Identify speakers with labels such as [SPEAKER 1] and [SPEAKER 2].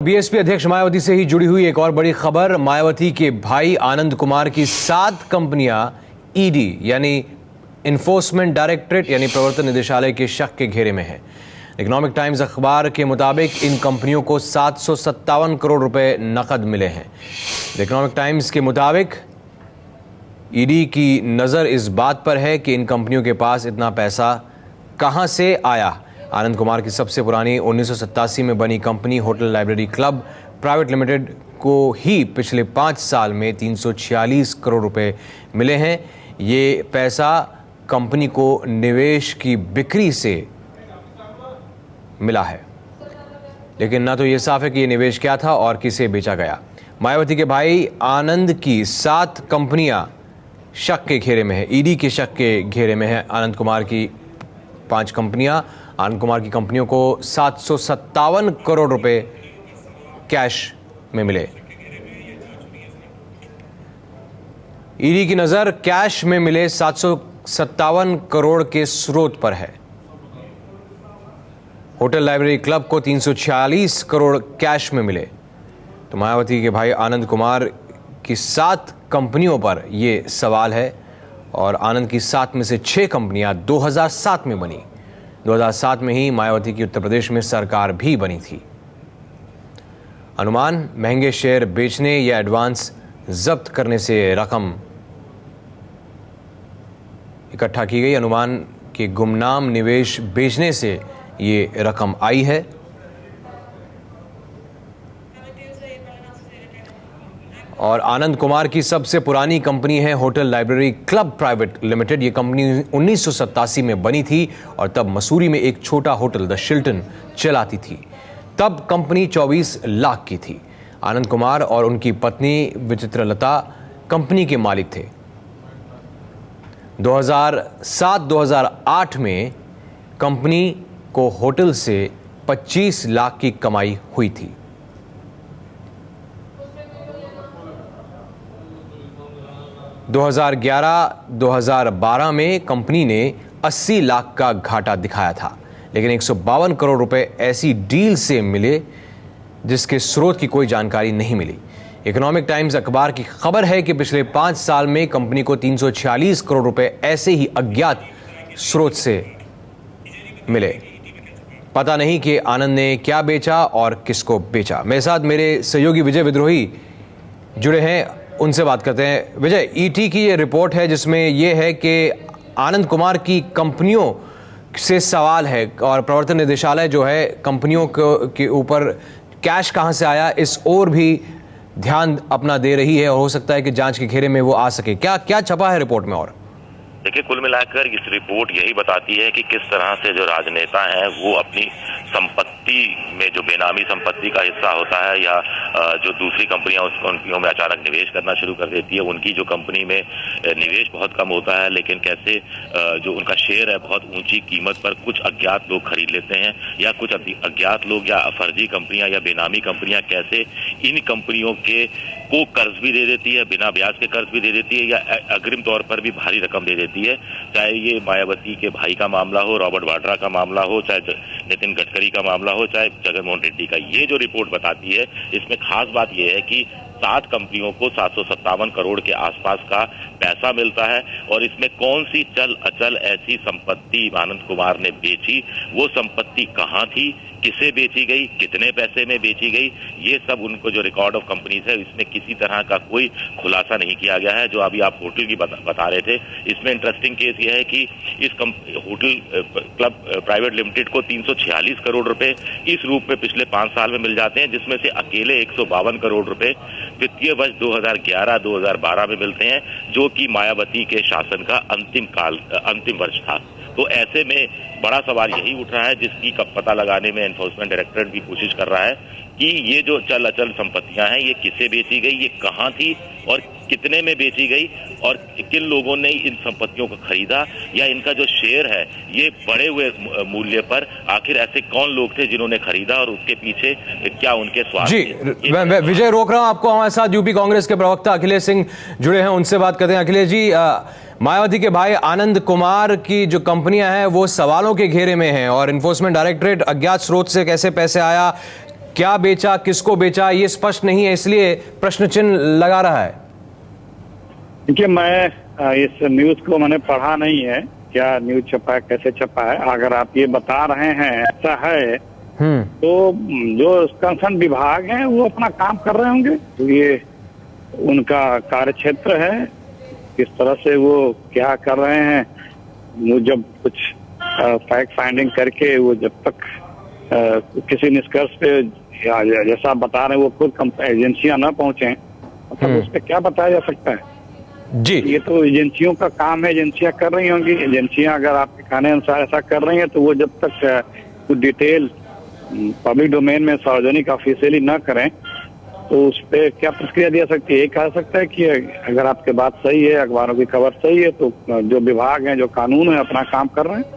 [SPEAKER 1] BSP अध्यक्ष मायावती से ही जुड़ी हुई एक और बड़ी खबर। मायावती के भाई आनंद कुमार की 7 कंपनियां ईडी यानी इन्फोर्समेंट डायरेक्टरेट यानी प्रवर्तन निदेशालय के शक के घेरे में है। इकोनॉमिक टाइम्स अखबार के मुताबिक इन कंपनियों को 757 करोड़ रुपए नकद मिले हैं। इकोनॉमिक टाइम्स के मुताबिक ईडी की नज़र इस बात पर है कि इन कंपनियों के पास इतना पैसा कहां से आया। आनंद कुमार की सबसे पुरानी 1987 में बनी company hotel library club private limited को ही पिछले 5 साल में 346 करोड़ रुपए मिले हैं। ये पैसा कंपनी को निवेश की बिक्री से मिला है, लेकिन ना तो ये साफ है कि ये निवेश क्या था और किसे बेचा गया। मायावती के भाई आनंद की 7 कंपनियां शक के घेरे में है, ईडी के शक के घेरे में है। आनंद कुमार की 5 कंपनियां, आनंद कुमार की कंपनियों को 757 करोड़ रुपए कैश में मिले। ईडी की नजर कैश में मिले 757 करोड़ के स्रोत पर है। होटल लाइब्रेरी क्लब को 346 करोड़ कैश में मिले। तो मायावती के भाई आनंद कुमार की 7 कंपनियों पर यह सवाल है और आनंद की 7 में से 6 कंपनियां 2007 में बनी। 2007 में ही मायावती की उत्तर प्रदेश में सरकार भी बनी थी। अनुमान, महंगे शेयर बेचने या एडवांस जब्त करने से रकम इकट्ठा की गई। अनुमान के गुमनाम निवेश बेचने से ये रकम आई है। और आनंद कुमार की सबसे पुरानी कंपनी है hotel library club private limited. ये कंपनी 1987 में बनी थी और तब मसूरी में एक छोटा होटल द शिल्टन चलाती थी। तब कंपनी 24 लाख की थी। आनंद कुमार और उनकी पत्नी विचित्रलता कंपनी के मालिक थे। 2007-2008 में कंपनी को होटल से 25 लाख की कमाई हुई थी। 2011-2012 में कंपनी ने 80 लाख का घाटा दिखाया था, लेकिन 152 करोड़ रुपए ऐसी डील से मिले जिसके स्रोत की कोई जानकारी नहीं मिली। इकोनॉमिक टाइम्स अखबार की खबर है कि पिछले 5 साल में कंपनी को 346 करोड़ रुपए ऐसे ही अज्ञात स्रोत से मिले। पता नहीं कि आनंद ने क्या बेचा और किसको बेचा। मेरे साथ मेरे सहयोगी विजय विद्रोही जुड़े हैं, उनसे बात करते हैं। विजय, ईटी की ये रिपोर्ट है जिसमें यह है कि आनंद कुमार की कंपनियों से सवाल है और प्रवर्तन निदेशालय जो है कंपनियों के ऊपर कैश कहां से आया इस ओर भी ध्यान अपना दे रही है और हो सकता है कि जांच के घेरे में वो आ सके। क्या क्या छपा है रिपोर्ट में? और
[SPEAKER 2] देखिए, कुल मिलाकर इस रिपोर्ट यही बताती है कि किस तरह से जो राजनेता हैं वो अपनी संपत्ति में जो बेनामी संपत्ति का हिस्सा होता है या जो दूसरी कंपनियां उस कंपनियों में अचानक निवेश करना शुरू कर देती है, उनकी जो कंपनी में निवेश बहुत कम होता है, लेकिन कैसे जो उनका शेयर है बहुत ऊंची कीमत पर कुछ अज्ञात लोग खरीद लेते हैं, या कुछ अज्ञात लोग या फर्जी कंपनियां या बेनामी कंपनियां कैसे इन कंपनियों को कर्ज भी दे देती है, बिना ब्याज के कर्ज भी दे देती है या अग्रिम तौर पर भी भारी रकम दे देती है। चाहे ये मायावती के भाई का मामला हो, रॉबर्ट वाड्रा का मामला हो, चाहे नितिन गडकरी का मामला हो, चाहे जगनमोहन रेड्डी का। ये जो रिपोर्ट बताती है इसमें खास बात यह है कि 7 कंपनियों को 757 करोड़ के आसपास का पैसा मिलता है और इसमें कौन सी चल अचल ऐसी संपत्ति आनंद कुमार ने बेची, वो संपत्ति कहां थी, किसे बेची गई, कितने पैसे में बेची गई, ये सब उनको जो रिकॉर्ड ऑफ कंपनीज है इसमें किसी तरह का कोई खुलासा नहीं किया गया है। जो अभी आप होटल की बता रहे थे, इसमें इंटरेस्टिंग केस ये है कि इस होटल क्लब प्राइवेट लिमिटेड को 346 करोड़ रुपए इस रूप में पिछले 5 साल में मिल जाते हैं, जिसमें से अकेले 152 करोड़ रुपए वित्तीय वर्ष 2011-2012 में मिलते हैं, जो कि मायावती के शासन का अंतिम वर्ष था। तो ऐसे में बड़ा सवाल यही उठ रहा है, जिसकी पता लगाने में एनफोर्समेंट डायरेक्टरेट भी कोशिश कर रहा है कि ये जो चल अचल संपत्तियां हैं ये किसे बेची गई, ये कहां थी और कितने में बेची गई और किन लोगों ने इन संपत्तियों को खरीदा, या इनका जो शेयर है ये बढ़े हुए मूल्य पर आखिर ऐसे कौन लोग थे जिन्होंने खरीदा और उसके पीछे क्या उनके स्वार्थ।
[SPEAKER 1] जी, मैं विजय रोक रहा हूं आपको। हमारे साथ यूपी कांग्रेस के प्रवक्ता अखिलेश सिंह जुड़े हैं, उनसे बात करते हैं। अखिलेश जी, मायावती के भाई आनंद कुमार की जो कंपनियां हैं वो सवालों के घेरे में हैं और इन्फोर्समेंट डायरेक्टरेट अज्ञात स्रोत से कैसे पैसे आया, क्या बेचा, किसको बेचा, ये स्पष्ट नहीं है, इसलिए प्रश्न चिन्ह लगा रहा है।
[SPEAKER 3] देखिए, मैं इस न्यूज को मैंने पढ़ा नहीं है, क्या न्यूज छपा है, कैसे छपा है। अगर आप ये बता रहे हैं ऐसा है तो जो कंसर्न विभाग है वो अपना काम कर रहे होंगे, तो ये उनका कार्य क्षेत्र है। किस तरह से वो क्या कर रहे हैं, वो जब कुछ फैक्ट फाइंडिंग करके वो जब तक किसी निष्कर्ष पे जैसा आप बता रहे हैं वो खुद एजेंसियां न पहुंचे, मतलब उस पर क्या बताया जा सकता है
[SPEAKER 1] जी।
[SPEAKER 3] ये तो एजेंसियों का काम है, एजेंसियां कर रही होंगी। एजेंसियां अगर आपके कहने अनुसार ऐसा कर रही हैं तो वो जब तक कुछ डिटेल पब्लिक डोमेन में सार्वजनिक ऑफिशियली न करें तो उस पर क्या प्रतिक्रिया दी जा सकती है। ये कहा सकता है कि अगर आपकी बात सही है, अखबारों की खबर सही है, तो जो विभाग है, जो कानून है, अपना काम कर रहे हैं।